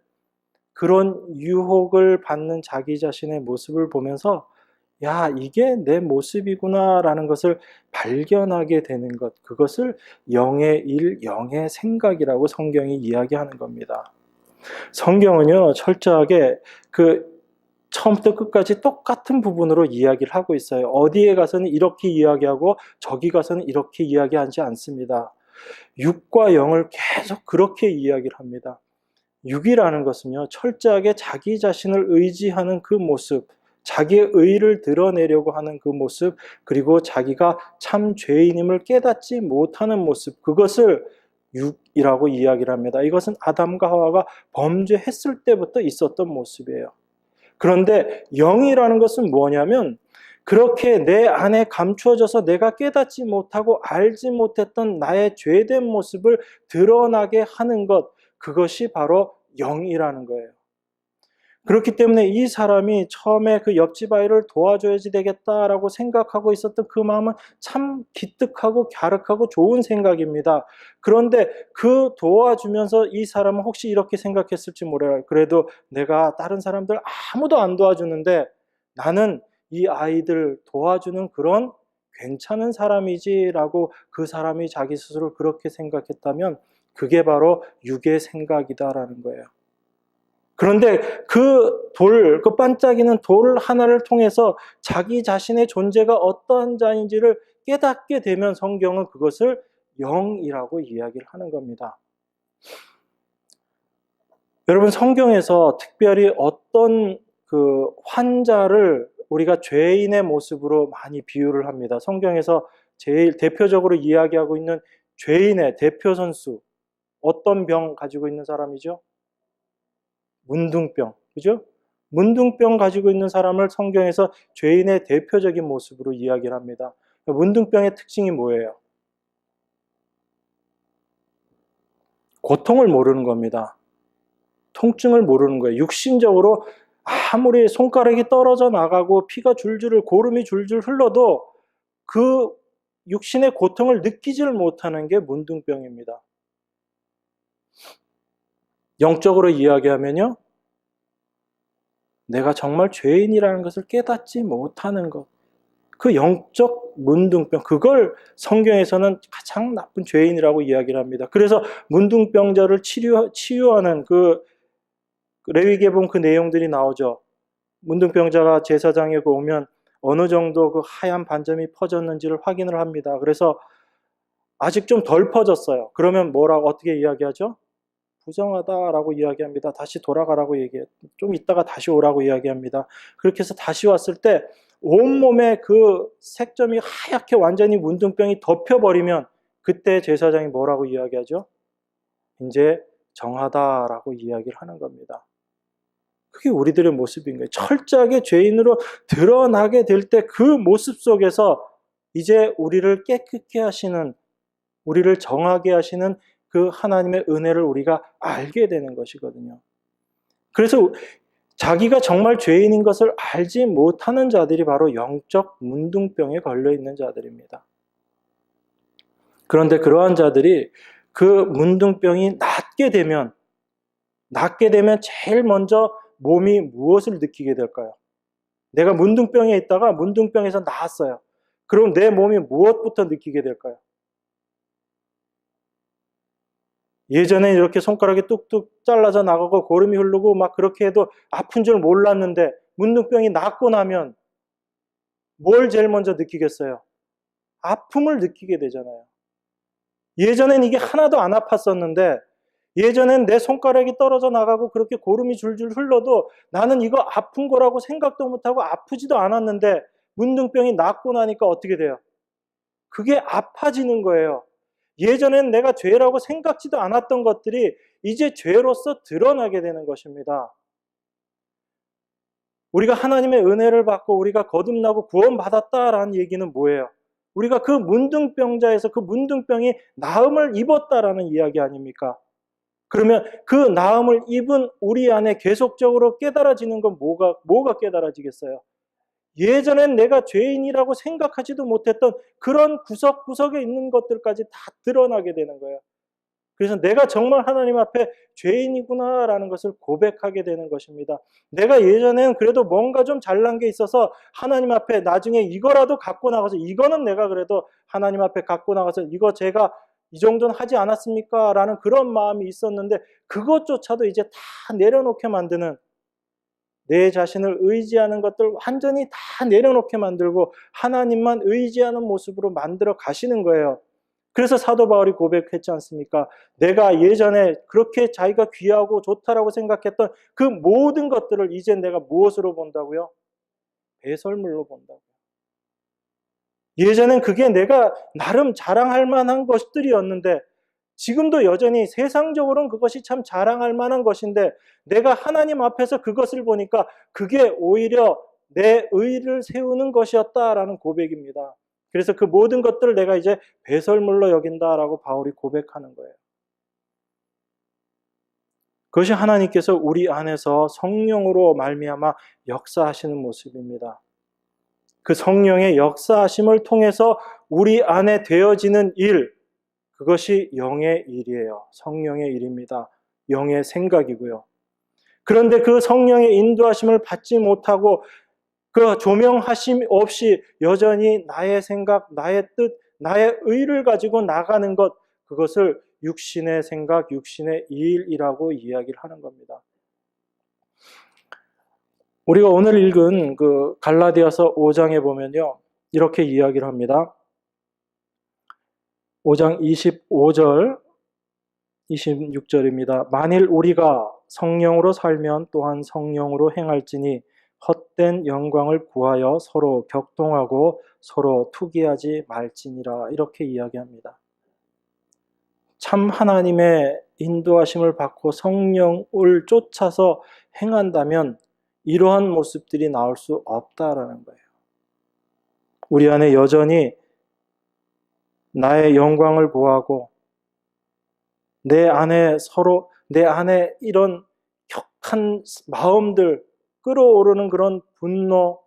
그런 유혹을 받는 자기 자신의 모습을 보면서 야, 이게 내 모습이구나라는 것을 발견하게 되는 것, 그것을 영의 일, 영의 생각이라고 성경이 이야기하는 겁니다. 성경은요, 철저하게 처음부터 끝까지 똑같은 부분으로 이야기를 하고 있어요. 어디에 가서는 이렇게 이야기하고 저기 가서는 이렇게 이야기하지 않습니다. 육과 영을 계속 그렇게 이야기를 합니다. 육이라는 것은요, 철저하게 자기 자신을 의지하는 그 모습, 자기의 의를 드러내려고 하는 그 모습, 그리고 자기가 참 죄인임을 깨닫지 못하는 모습, 그것을 육이라고 이야기를 합니다. 이것은 아담과 하와가 범죄했을 때부터 있었던 모습이에요. 그런데 영이라는 것은 뭐냐면 그렇게 내 안에 감추어져서 내가 깨닫지 못하고 알지 못했던 나의 죄된 모습을 드러나게 하는 것, 그것이 바로 영이라는 거예요. 그렇기 때문에 이 사람이 처음에 그 옆집 아이를 도와줘야지 되겠다라고 생각하고 있었던 그 마음은 참 기특하고 갸륵하고 좋은 생각입니다. 그런데 그 도와주면서 이 사람은 혹시 이렇게 생각했을지 몰라요. 그래도 내가 다른 사람들 아무도 안 도와주는데 나는 이 아이들 도와주는 그런 괜찮은 사람이지라고 그 사람이 자기 스스로 그렇게 생각했다면 그게 바로 육의 생각이다라는 거예요. 그런데 그 반짝이는 돌 하나를 통해서 자기 자신의 존재가 어떠한 자인지를 깨닫게 되면 성경은 그것을 영이라고 이야기를 하는 겁니다. 여러분, 성경에서 특별히 어떤 환자를 우리가 죄인의 모습으로 많이 비유를 합니다. 성경에서 제일 대표적으로 이야기하고 있는 죄인의 대표 선수, 어떤 병 가지고 있는 사람이죠? 문둥병, 그죠? 문둥병 가지고 있는 사람을 성경에서 죄인의 대표적인 모습으로 이야기를 합니다. 문둥병의 특징이 뭐예요? 고통을 모르는 겁니다. 통증을 모르는 거예요. 육신적으로 아무리 손가락이 떨어져 나가고 피가 줄줄, 고름이 줄줄 흘러도 그 육신의 고통을 느끼지를 못하는 게 문둥병입니다. 영적으로 이야기하면요, 내가 정말 죄인이라는 것을 깨닫지 못하는 것, 그 영적 문둥병, 그걸 성경에서는 가장 나쁜 죄인이라고 이야기를 합니다. 그래서 문둥병자를 치유하는 레위기에 그 내용들이 나오죠. 문둥병자가 제사장에 오면 어느 정도 그 하얀 반점이 퍼졌는지를 확인을 합니다. 그래서 아직 좀 덜 퍼졌어요. 그러면 어떻게 이야기하죠? 부정하다라고 이야기합니다. 다시 돌아가라고 좀 있다가 다시 오라고 이야기합니다. 그렇게 해서 다시 왔을 때 온몸에 그 색점이 하얗게 완전히 문둥병이 덮여버리면 그때 제사장이 뭐라고 이야기하죠? 이제 정하다라고 이야기를 하는 겁니다. 그게 우리들의 모습인 거예요. 철저하게 죄인으로 드러나게 될 때 그 모습 속에서 이제 우리를 깨끗게 하시는, 우리를 정하게 하시는 그 하나님의 은혜를 우리가 알게 되는 것이거든요. 그래서 자기가 정말 죄인인 것을 알지 못하는 자들이 바로 영적 문둥병에 걸려 있는 자들입니다. 그런데 그러한 자들이 그 문둥병이 낫게 되면 제일 먼저 몸이 무엇을 느끼게 될까요? 내가 문둥병에 있다가 문둥병에서 나았어요. 그럼 내 몸이 무엇부터 느끼게 될까요? 예전에 이렇게 손가락이 뚝뚝 잘라져 나가고 고름이 흐르고 막 그렇게 해도 아픈 줄 몰랐는데 문둥병이 낫고 나면 뭘 제일 먼저 느끼겠어요? 아픔을 느끼게 되잖아요. 예전엔 이게 하나도 안 아팠었는데 예전엔 내 손가락이 떨어져 나가고 그렇게 고름이 줄줄 흘러도 나는 이거 아픈 거라고 생각도 못하고 아프지도 않았는데 문둥병이 낫고 나니까 어떻게 돼요? 그게 아파지는 거예요. 예전엔 내가 죄라고 생각지도 않았던 것들이 이제 죄로서 드러나게 되는 것입니다. 우리가 하나님의 은혜를 받고 우리가 거듭나고 구원받았다라는 얘기는 뭐예요? 우리가 그 문둥병자에서 그 문둥병이 나음을 입었다라는 이야기 아닙니까? 그러면 그 나음을 입은 우리 안에 계속적으로 깨달아지는 건 뭐가 깨달아지겠어요? 예전엔 내가 죄인이라고 생각하지도 못했던 그런 구석구석에 있는 것들까지 다 드러나게 되는 거예요. 그래서 내가 정말 하나님 앞에 죄인이구나라는 것을 고백하게 되는 것입니다. 내가 예전에는 그래도 뭔가 좀 잘난 게 있어서 하나님 앞에 나중에 이거라도 갖고 나가서, 이거는 내가 그래도 하나님 앞에 갖고 나가서 이거 제가 이 정도는 하지 않았습니까? 라는 그런 마음이 있었는데, 그것조차도 이제 다 내려놓게 만드는, 내 자신을 의지하는 것들 완전히 다 내려놓게 만들고 하나님만 의지하는 모습으로 만들어 가시는 거예요. 그래서 사도 바울이 고백했지 않습니까? 내가 예전에 그렇게 자기가 귀하고 좋다라고 생각했던 그 모든 것들을 이제 내가 무엇으로 본다고요? 배설물로 본다고요. 예전엔 그게 내가 나름 자랑할 만한 것들이었는데, 지금도 여전히 세상적으로는 그것이 참 자랑할 만한 것인데, 내가 하나님 앞에서 그것을 보니까 그게 오히려 내 의를 세우는 것이었다라는 고백입니다. 그래서 그 모든 것들을 내가 이제 배설물로 여긴다라고 바울이 고백하는 거예요. 그것이 하나님께서 우리 안에서 성령으로 말미암아 역사하시는 모습입니다. 그 성령의 역사하심을 통해서 우리 안에 되어지는 일, 그것이 영의 일이에요. 성령의 일입니다. 영의 생각이고요. 그런데 그 성령의 인도하심을 받지 못하고 그 조명하심 없이 여전히 나의 생각, 나의 뜻, 나의 의를 가지고 나가는 것, 그것을 육신의 생각, 육신의 일이라고 이야기를 하는 겁니다. 우리가 오늘 읽은 그 갈라디아서 5장에 보면요, 이렇게 이야기를 합니다. 5장 25절, 26절입니다. 만일 우리가 성령으로 살면 또한 성령으로 행할지니 헛된 영광을 구하여 서로 격동하고 서로 투기하지 말지니라. 이렇게 이야기합니다. 참 하나님의 인도하심을 받고 성령을 쫓아서 행한다면 이러한 모습들이 나올 수 없다라는 거예요. 우리 안에 여전히 나의 영광을 구하고 내 안에 이런 격한 마음들, 끌어오르는 그런 분노,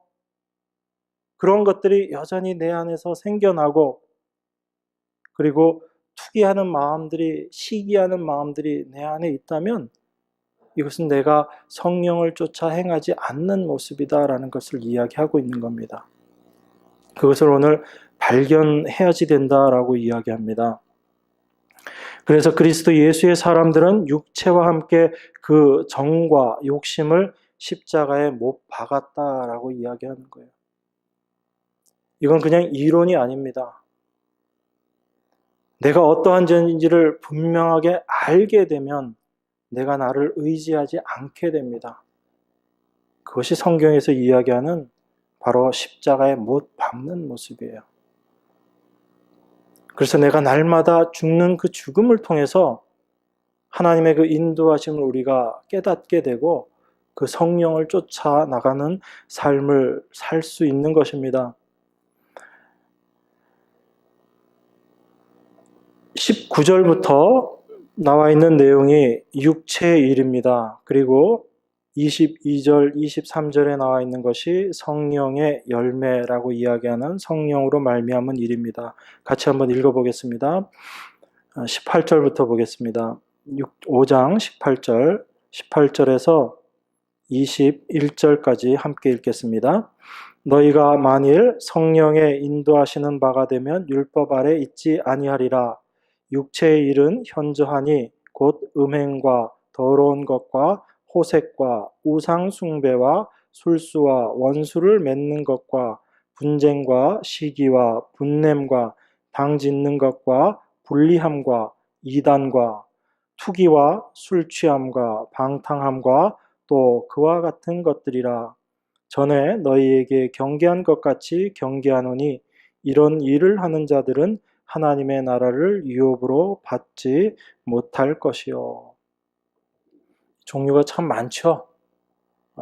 그런 것들이 여전히 내 안에서 생겨나고, 그리고 투기하는 마음들이, 시기하는 마음들이 내 안에 있다면 이것은 내가 성령을 쫓아 행하지 않는 모습이다라는 것을 이야기하고 있는 겁니다. 그것을 오늘 발견해야지 된다라고 이야기합니다. 그래서 그리스도 예수의 사람들은 육체와 함께 그 정과 욕심을 십자가에 못 박았다라고 이야기하는 거예요. 이건 그냥 이론이 아닙니다. 내가 어떠한 존재인지를 분명하게 알게 되면 내가 나를 의지하지 않게 됩니다. 그것이 성경에서 이야기하는 바로 십자가에 못 박는 모습이에요. 그래서 내가 날마다 죽는 그 죽음을 통해서 하나님의 그 인도하심을 우리가 깨닫게 되고 그 성령을 쫓아 나가는 삶을 살 수 있는 것입니다. 19절부터 나와 있는 내용이 육체의 일입니다. 그리고 22절, 23절에 나와 있는 것이 성령의 열매라고 이야기하는 성령으로 말미암은 일입니다. 같이 한번 읽어보겠습니다. 18절부터 보겠습니다. 5장 18절, 18절에서 21절까지 함께 읽겠습니다. 너희가 만일 성령의 인도하시는 바가 되면 율법 아래 있지 아니하리라. 육체의 일은 현저하니 곧 음행과 더러운 것과 호색과 우상 숭배와 술수와 원수를 맺는 것과 분쟁과 시기와 분냄과 당짓는 것과 불리함과 이단과 투기와 술 취함과 방탕함과 또 그와 같은 것들이라. 전에 너희에게 경계한 것 같이 경계하노니 이런 일을 하는 자들은 하나님의 나라를 유업으로 받지 못할 것이요. 종류가 참 많죠.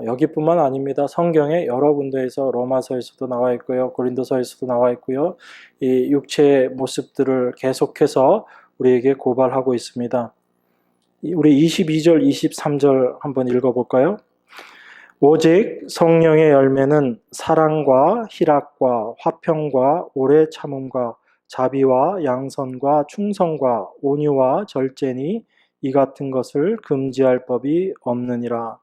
여기뿐만 아닙니다. 성경에 여러 군데에서 로마서에서도 나와 있고요. 고린도서에서도 나와 있고요. 이 육체의 모습들을 계속해서 우리에게 고발하고 있습니다. 우리 22절, 23절 한번 읽어볼까요? 오직 성령의 열매는 사랑과 희락과 화평과 오래 참음과 자비와 양선과 충성과 온유와 절제니 이 같은 것을 금지할 법이 없느니라.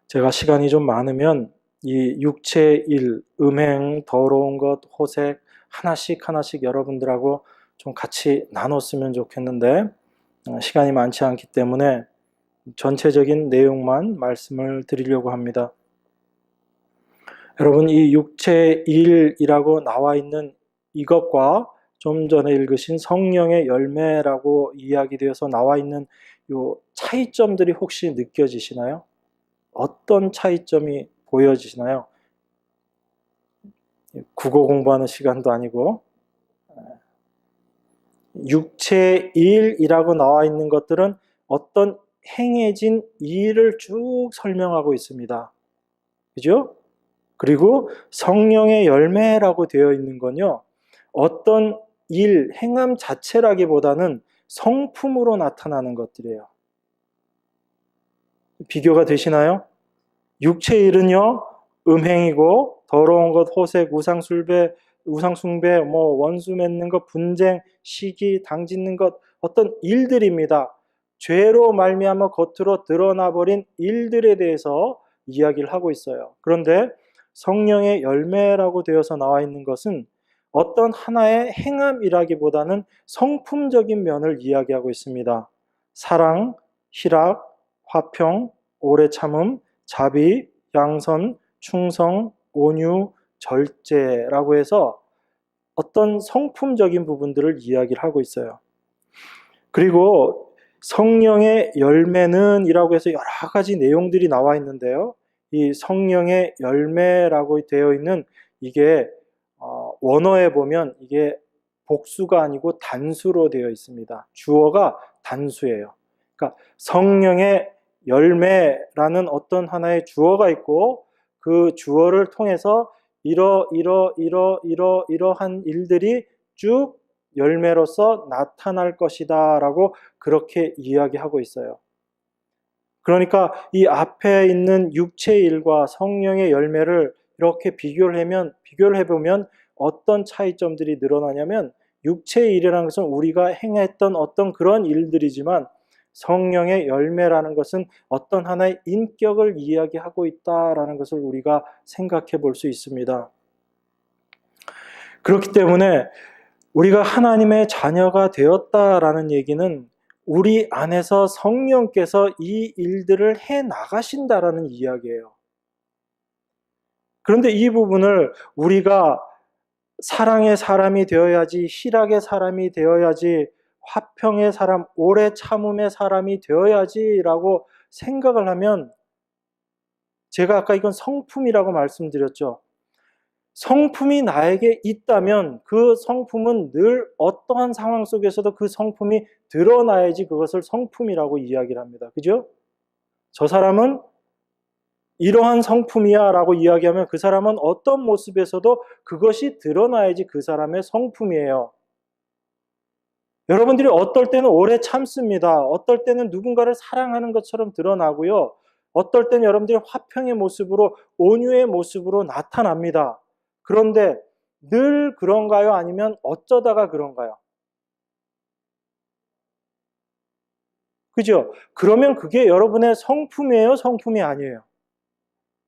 제가 시간이 좀 많으면 이 육체의 일, 음행, 더러운 것, 호색 하나씩 하나씩 여러분들하고 좀 같이 나눴으면 좋겠는데 시간이 많지 않기 때문에 전체적인 내용만 말씀을 드리려고 합니다. 여러분, 이 육체의 일이라고 나와 있는 이것과 좀 전에 읽으신 성령의 열매라고 이야기되어서 나와 있는 요 차이점들이 혹시 느껴지시나요? 어떤 차이점이 보여지시나요? 국어 공부하는 시간도 아니고 육체의 일이라고 나와 있는 것들은 어떤 행해진 일을 쭉 설명하고 있습니다. 그죠? 그리고 성령의 열매라고 되어 있는 건요, 어떤 일, 행함 자체라기보다는 성품으로 나타나는 것들이에요. 비교가 되시나요? 육체의 일은요, 음행이고 더러운 것, 호색, 우상숭배, 원수 맺는 것, 분쟁, 시기, 당짓는 것, 어떤 일들입니다. 죄로 말미암아 겉으로 드러나 버린 일들에 대해서 이야기를 하고 있어요. 그런데 성령의 열매라고 되어서 나와 있는 것은 어떤 하나의 행함이라기보다는 성품적인 면을 이야기하고 있습니다. 사랑, 희락, 화평, 오래 참음, 자비, 양선, 충성, 온유, 절제라고 해서 어떤 성품적인 부분들을 이야기를 하고 있어요. 그리고 성령의 열매는 이라고 해서 여러 가지 내용들이 나와 있는데요. 이 성령의 열매라고 되어 있는 이게 원어에 보면 이게 복수가 아니고 단수로 되어 있습니다. 주어가 단수예요. 그러니까 성령의 열매라는 어떤 하나의 주어가 있고 그 주어를 통해서 이러한 일들이 쭉 열매로서 나타날 것이다 라고 그렇게 이야기하고 있어요. 그러니까 이 앞에 있는 육체의 일과 성령의 열매를 이렇게 비교를 해보면 어떤 차이점들이 늘어나냐면 육체의 일이라는 것은 우리가 행했던 어떤 그런 일들이지만 성령의 열매라는 것은 어떤 하나의 인격을 이야기하고 있다라는 것을 우리가 생각해 볼 수 있습니다. 그렇기 때문에 우리가 하나님의 자녀가 되었다라는 얘기는 우리 안에서 성령께서 이 일들을 해 나가신다라는 이야기예요. 그런데 이 부분을 우리가 사랑의 사람이 되어야지, 희락의 사람이 되어야지, 화평의 사람, 오래 참음의 사람이 되어야지라고 생각을 하면 제가 아까 이건 성품이라고 말씀드렸죠. 성품이 나에게 있다면 그 성품은 늘 어떠한 상황 속에서도 그 성품이 드러나야지 그것을 성품이라고 이야기를 합니다. 그죠? 저 사람은 이러한 성품이야 라고 이야기하면 그 사람은 어떤 모습에서도 그것이 드러나야지 그 사람의 성품이에요. 여러분들이 어떨 때는 오래 참습니다. 어떨 때는 누군가를 사랑하는 것처럼 드러나고요. 어떨 때는 여러분들이 화평의 모습으로, 온유의 모습으로 나타납니다. 그런데 늘 그런가요? 아니면 어쩌다가 그런가요? 그죠? 그러면 그게 여러분의 성품이에요? 성품이 아니에요?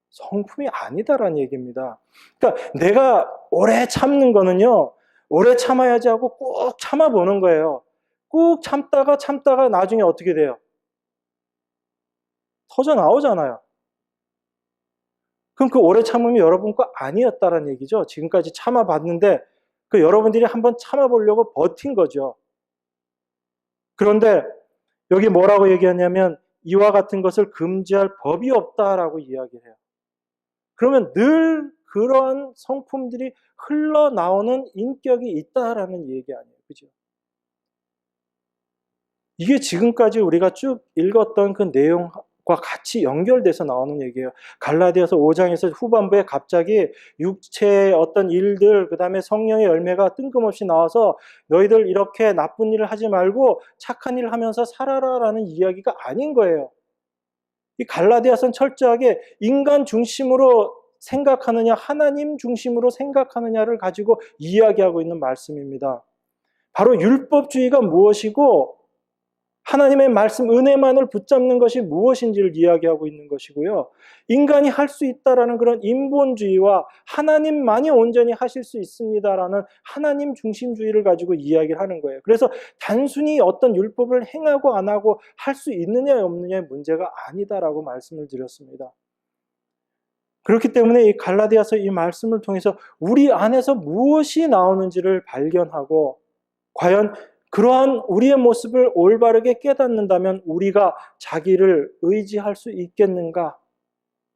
성품이 아니다라는 얘기입니다. 그러니까 내가 오래 참는 거는요, 오래 참아야지 하고 꾹 참아보는 거예요. 꾹 참다가 나중에 어떻게 돼요? 터져 나오잖아요. 그럼 그 오래 참음이 여러분 거 아니었다라는 얘기죠. 지금까지 참아봤는데 그 여러분들이 한번 참아보려고 버틴 거죠. 그런데 여기 뭐라고 얘기하냐면 이와 같은 것을 금지할 법이 없다라고 이야기해요. 그러면 늘 그런 성품들이 흘러나오는 인격이 있다라는 얘기 아니에요. 그죠? 이게 지금까지 우리가 쭉 읽었던 그 내용과 같이 연결돼서 나오는 얘기예요. 갈라디아서 5장에서 후반부에 갑자기 육체의 어떤 일들, 그 다음에 성령의 열매가 뜬금없이 나와서 너희들 이렇게 나쁜 일을 하지 말고 착한 일을 하면서 살아라라는 이야기가 아닌 거예요. 이 갈라디아서는 철저하게 인간 중심으로 생각하느냐, 하나님 중심으로 생각하느냐를 가지고 이야기하고 있는 말씀입니다. 바로 율법주의가 무엇이고 하나님의 말씀, 은혜만을 붙잡는 것이 무엇인지를 이야기하고 있는 것이고요. 인간이 할 수 있다라는 그런 인본주의와 하나님만이 온전히 하실 수 있습니다라는 하나님 중심주의를 가지고 이야기를 하는 거예요. 그래서 단순히 어떤 율법을 행하고 안 하고 할 수 있느냐 없느냐의 문제가 아니다라고 말씀을 드렸습니다. 그렇기 때문에 이 갈라디아서 이 말씀을 통해서 우리 안에서 무엇이 나오는지를 발견하고 과연 그러한 우리의 모습을 올바르게 깨닫는다면 우리가 자기를 의지할 수 있겠는가?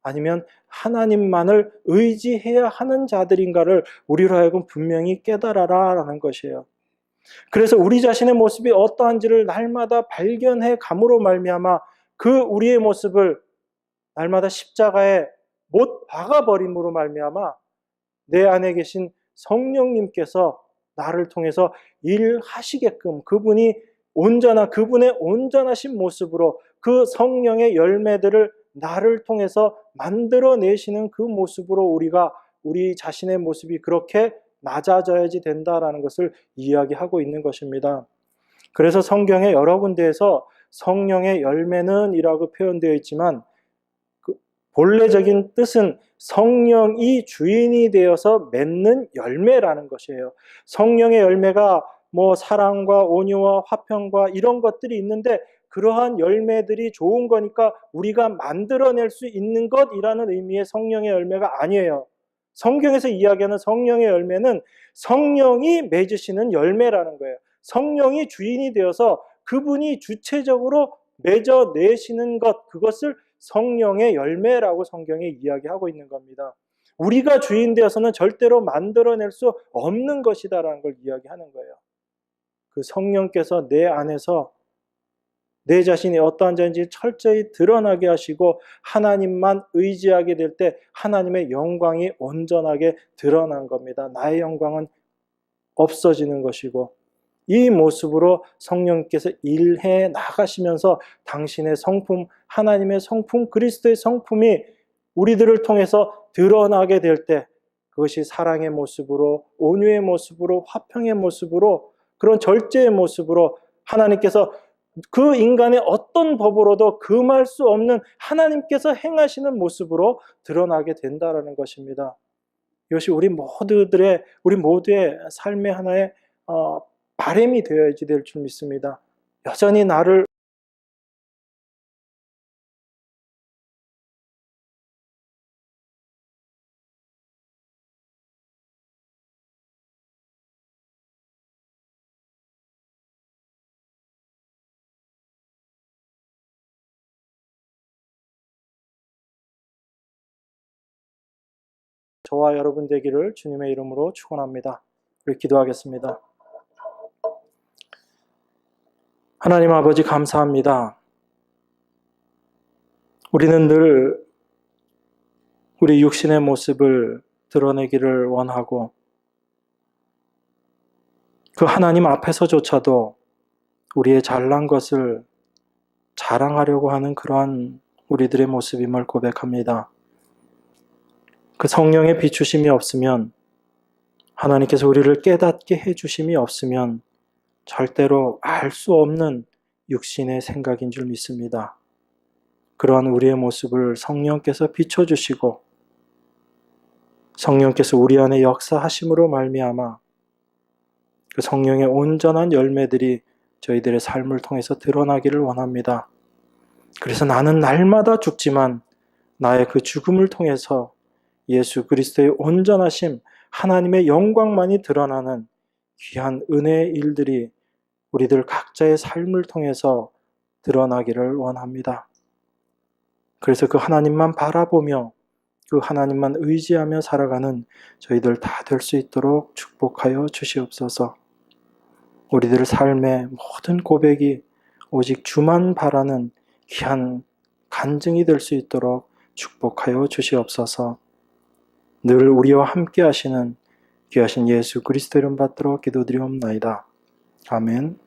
아니면 하나님만을 의지해야 하는 자들인가를 우리로 하여금 분명히 깨달아라라는 것이에요. 그래서 우리 자신의 모습이 어떠한지를 날마다 발견해 감으로 말미암아 그 우리의 모습을 날마다 십자가에 못 박아버림으로 말미암아 내 안에 계신 성령님께서 나를 통해서 일하시게끔 그분의 온전하신 모습으로 그 성령의 열매들을 나를 통해서 만들어내시는 그 모습으로 우리 자신의 모습이 그렇게 낮아져야지 된다라는 것을 이야기하고 있는 것입니다. 그래서 성경의 여러 군데에서 성령의 열매는 이라고 표현되어 있지만 본래적인 뜻은 성령이 주인이 되어서 맺는 열매라는 것이에요. 성령의 열매가 사랑과 온유와 화평과 이런 것들이 있는데 그러한 열매들이 좋은 거니까 우리가 만들어낼 수 있는 것이라는 의미의 성령의 열매가 아니에요. 성경에서 이야기하는 성령의 열매는 성령이 맺으시는 열매라는 거예요. 성령이 주인이 되어서 그분이 주체적으로 맺어내시는 것, 그것을 성령의 열매라고 성경에 이야기하고 있는 겁니다. 우리가 주인 되어서는 절대로 만들어낼 수 없는 것이다라는 걸 이야기하는 거예요. 그 성령께서 내 안에서 내 자신이 어떠한 자인지 철저히 드러나게 하시고 하나님만 의지하게 될 때 하나님의 영광이 온전하게 드러난 겁니다. 나의 영광은 없어지는 것이고 이 모습으로 성령께서 일해 나가시면서 당신의 성품, 하나님의 성품, 그리스도의 성품이 우리들을 통해서 드러나게 될 때 그것이 사랑의 모습으로, 온유의 모습으로, 화평의 모습으로, 그런 절제의 모습으로 하나님께서 그 인간의 어떤 법으로도 금할 수 없는 하나님께서 행하시는 모습으로 드러나게 된다는 것입니다. 이것이 우리 모두의 삶의 하나의 바람이 되어야지 될 줄 믿습니다. 여전히 나를 저와 여러분 되기를 주님의 이름으로 축원합니다. 우리 기도하겠습니다. 하나님 아버지 감사합니다. 우리는 늘 우리 육신의 모습을 드러내기를 원하고 그 하나님 앞에서조차도 우리의 잘난 것을 자랑하려고 하는 그러한 우리들의 모습임을 고백합니다. 그 성령의 비추심이 없으면 하나님께서 우리를 깨닫게 해주심이 없으면 절대로 알 수 없는 육신의 생각인 줄 믿습니다. 그러한 우리의 모습을 성령께서 비춰주시고 성령께서 우리 안에 역사하심으로 말미암아 그 성령의 온전한 열매들이 저희들의 삶을 통해서 드러나기를 원합니다. 그래서 나는 날마다 죽지만 나의 그 죽음을 통해서 예수 그리스도의 온전하심, 하나님의 영광만이 드러나는 귀한 은혜의 일들이 우리들 각자의 삶을 통해서 드러나기를 원합니다. 그래서 그 하나님만 바라보며 그 하나님만 의지하며 살아가는 저희들 다 될 수 있도록 축복하여 주시옵소서. 우리들 삶의 모든 고백이 오직 주만 바라는 귀한 간증이 될 수 있도록 축복하여 주시옵소서. 늘 우리와 함께 하시는 귀하신 예수 그리스도 이름 받들어 기도드리옵나이다. 아멘.